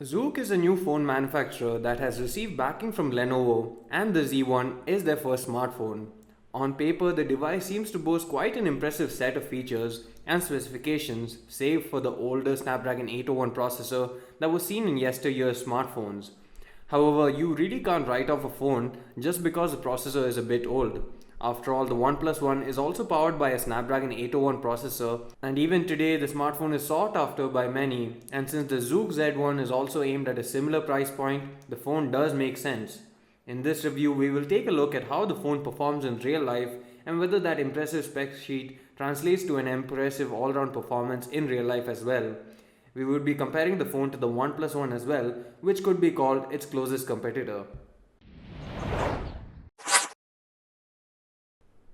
Zuk is a new phone manufacturer that has received backing from Lenovo, and the Z1 is their first smartphone. On paper, the device seems to boast quite an impressive set of features and specifications, save for the older Snapdragon 801 processor that was seen in yesteryear's smartphones. However, you really can't write off a phone just because the processor is a bit old. After all, the OnePlus One is also powered by a Snapdragon 801 processor, and even today the smartphone is sought after by many. And since the Zuk Z1 is also aimed at a similar price point, the phone does make sense. In this review, we will take a look at how the phone performs in real life and whether that impressive spec sheet translates to an impressive all-round performance in real life as well. We would be comparing the phone to the OnePlus One as well, which could be called its closest competitor.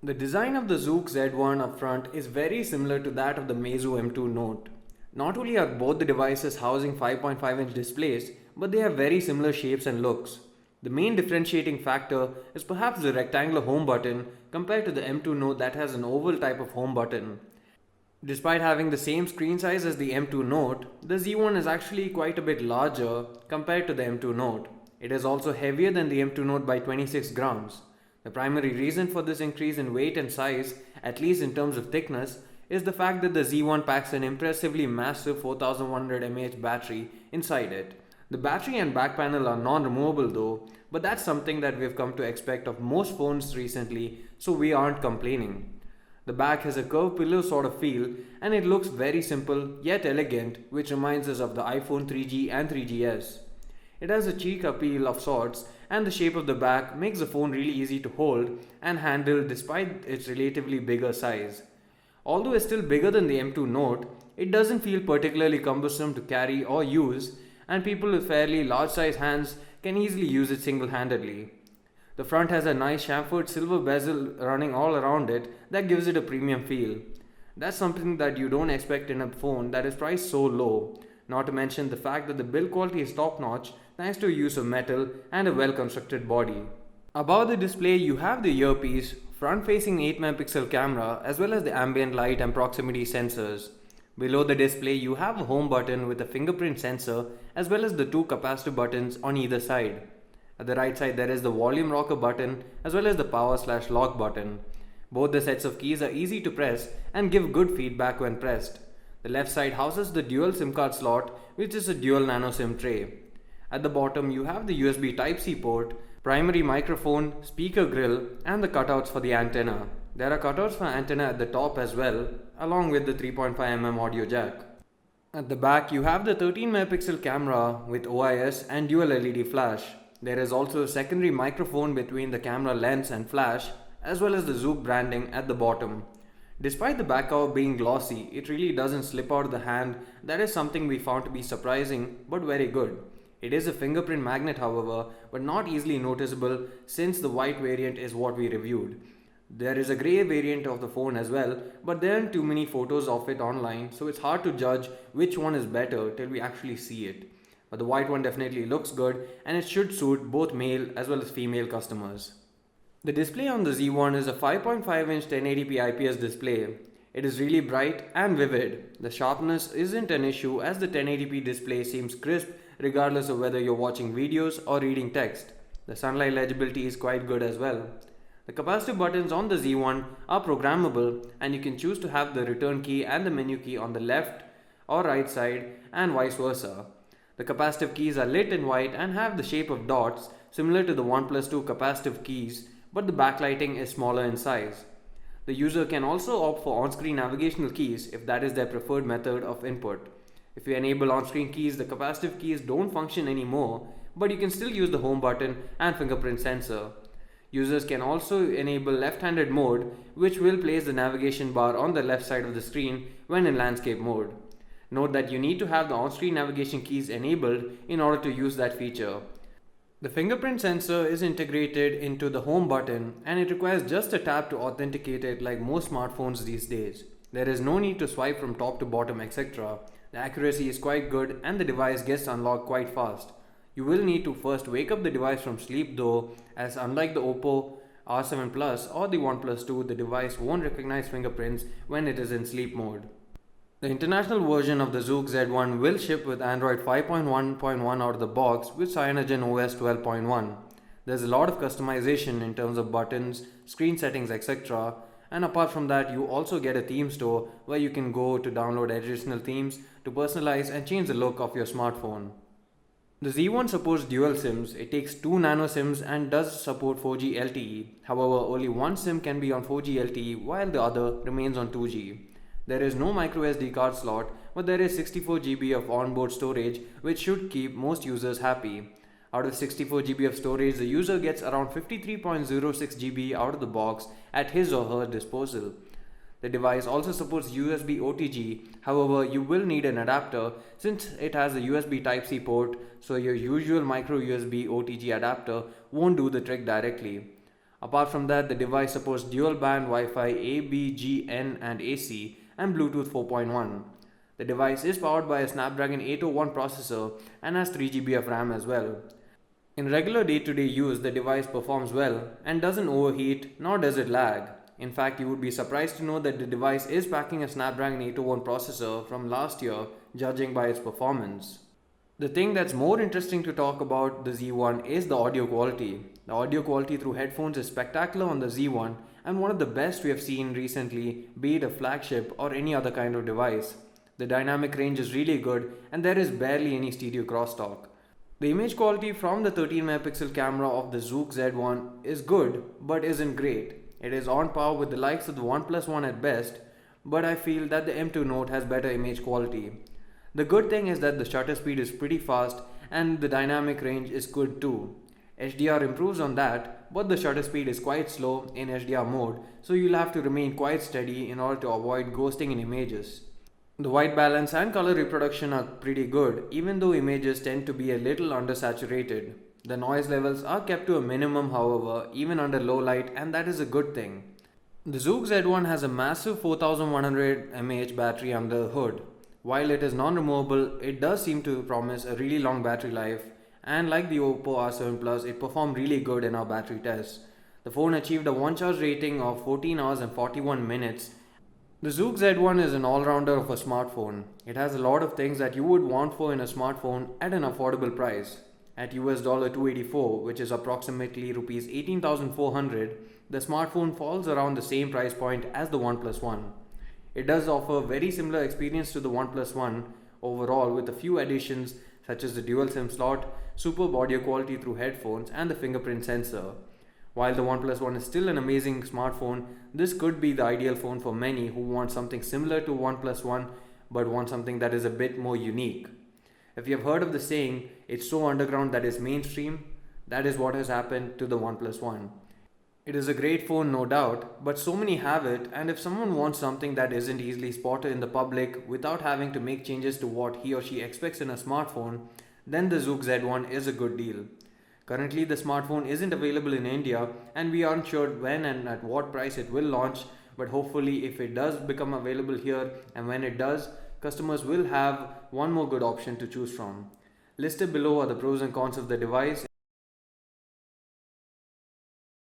The design of the Zuk Z1 up front is very similar to that of the Meizu M2 Note. Not only are both the devices housing 5.5-inch displays, but they have very similar shapes and looks. The main differentiating factor is perhaps the rectangular home button compared to the M2 Note that has an oval type of home button. Despite having the same screen size as the M2 Note, the Z1 is actually quite a bit larger compared to the M2 Note. It is also heavier than the M2 Note by 26 grams. The primary reason for this increase in weight and size, at least in terms of thickness, is the fact that the Z1 packs an impressively massive 4100 mAh battery inside it. The battery and back panel are non-removable though, but that's something that we've come to expect of most phones recently, so we aren't complaining. The back has a curved pillow sort of feel, and it looks very simple yet elegant, which reminds us of the iPhone 3G and 3GS. It has a cheek appeal of sorts, and the shape of the back makes the phone really easy to hold and handle despite its relatively bigger size. Although it's still bigger than the M2 Note, it doesn't feel particularly cumbersome to carry or use, and people with fairly large size hands can easily use it single-handedly. The front has a nice chamfered silver bezel running all around it that gives it a premium feel. That's something that you don't expect in a phone that is priced so low, not to mention the fact that the build quality is top-notch thanks to use of metal and a well-constructed body. Above the display you have the earpiece, front-facing 8-megapixel camera as well as the ambient light and proximity sensors. Below the display you have a home button with a fingerprint sensor as well as the two capacitive buttons on either side. At the right side there is the volume rocker button as well as the power/lock button. Both the sets of keys are easy to press and give good feedback when pressed. The left side houses the dual SIM card slot, which is a dual nano SIM tray. At the bottom you have the USB Type-C port, primary microphone, speaker grill and the cutouts for the antenna. There are cutouts for antenna at the top as well, along with the 3.5mm audio jack. At the back you have the 13-megapixel camera with OIS and dual LED flash. There is also a secondary microphone between the camera lens and flash, as well as the Zuk branding at the bottom. Despite the back cover being glossy, it really doesn't slip out of the hand. That is something we found to be surprising but very good. It is a fingerprint magnet however, but not easily noticeable since the white variant is what we reviewed. There is a grey variant of the phone as well, but there aren't too many photos of it online, so it's hard to judge which one is better till we actually see it. But the white one definitely looks good and it should suit both male as well as female customers. The display on the Z1 is a 5.5-inch 1080p IPS display. It is really bright and vivid. The sharpness isn't an issue as the 1080p display seems crisp regardless of whether you're watching videos or reading text. The sunlight legibility is quite good as well. The capacitive buttons on the Z1 are programmable and you can choose to have the return key and the menu key on the left or right side and vice versa. The capacitive keys are lit in white and have the shape of dots similar to the OnePlus 2 capacitive keys, but the backlighting is smaller in size. The user can also opt for on-screen navigational keys if that is their preferred method of input. If you enable on-screen keys, the capacitive keys don't function anymore, but you can still use the home button and fingerprint sensor. Users can also enable left-handed mode, which will place the navigation bar on the left side of the screen when in landscape mode. Note that you need to have the on-screen navigation keys enabled in order to use that feature. The fingerprint sensor is integrated into the home button and it requires just a tap to authenticate it like most smartphones these days. There is no need to swipe from top to bottom etc. The accuracy is quite good and the device gets unlocked quite fast. You will need to first wake up the device from sleep though, as unlike the Oppo R7 Plus or the OnePlus 2, the device won't recognize fingerprints when it is in sleep mode. The international version of the Zuk Z1 will ship with Android 5.1.1 out of the box with CyanogenOS 12.1. There's a lot of customization in terms of buttons, screen settings, etc. And apart from that, you also get a theme store where you can go to download additional themes to personalize and change the look of your smartphone. The Z1 supports dual SIMs. It takes 2 nano SIMs and does support 4G LTE. However, only one SIM can be on 4G LTE while the other remains on 2G. There is no microSD card slot, but there is 64 GB of onboard storage, which should keep most users happy. Out of 64 GB of storage, the user gets around 53.06 GB out of the box at his or her disposal. The device also supports USB OTG, however, you will need an adapter since it has a USB Type-C port, so your usual micro USB OTG adapter won't do the trick directly. Apart from that, the device supports dual band Wi-Fi A, B, G, N, and AC and Bluetooth 4.1. The device is powered by a Snapdragon 801 processor and has 3 GB of RAM as well. In regular day-to-day use, the device performs well and doesn't overheat nor does it lag. In fact, you would be surprised to know that the device is packing a Snapdragon 801 processor from last year, judging by its performance. The thing that's more interesting to talk about the Z1 is the audio quality. The audio quality through headphones is spectacular on the Z1 and one of the best we have seen recently, be it a flagship or any other kind of device. The dynamic range is really good and there is barely any stereo crosstalk. The image quality from the 13 megapixel camera of the Zuk Z1 is good but isn't great. It is on par with the likes of the OnePlus One at best, but I feel that the M2 Note has better image quality. The good thing is that the shutter speed is pretty fast and the dynamic range is good too. HDR improves on that, but the shutter speed is quite slow in HDR mode, so you'll have to remain quite steady in order to avoid ghosting in images. The white balance and color reproduction are pretty good, even though images tend to be a little undersaturated. The noise levels are kept to a minimum, however, even under low light, and that is a good thing. The Zuk Z1 has a massive 4100 mAh battery under the hood. While it is non-removable, it does seem to promise a really long battery life, and like the Oppo R7 Plus, it performed really good in our battery tests. The phone achieved a one charge rating of 14 hours and 41 minutes. The Zuk Z1 is an all-rounder of a smartphone. It has a lot of things that you would want for in a smartphone at an affordable price. At $284, which is approximately Rs 18,400, the smartphone falls around the same price point as the OnePlus One. It does offer very similar experience to the OnePlus One overall with a few additions such as the dual SIM slot, superb audio quality through headphones and the fingerprint sensor. While the OnePlus One is still an amazing smartphone, this could be the ideal phone for many who want something similar to OnePlus One but want something that is a bit more unique. If you have heard of the saying, it's so underground that it's mainstream, that is what has happened to the OnePlus One. It is a great phone, no doubt, but so many have it, and if someone wants something that isn't easily spotted in the public without having to make changes to what he or she expects in a smartphone, then the Zuk Z1 is a good deal. Currently, the smartphone isn't available in India, and we aren't sure when and at what price it will launch, but hopefully, if it does become available here, and when it does, customers will have one more good option to choose from. Listed below are the pros and cons of the device.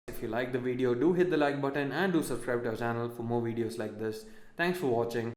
If you like the video, do hit the like button and do subscribe to our channel for more videos like this. Thanks for watching.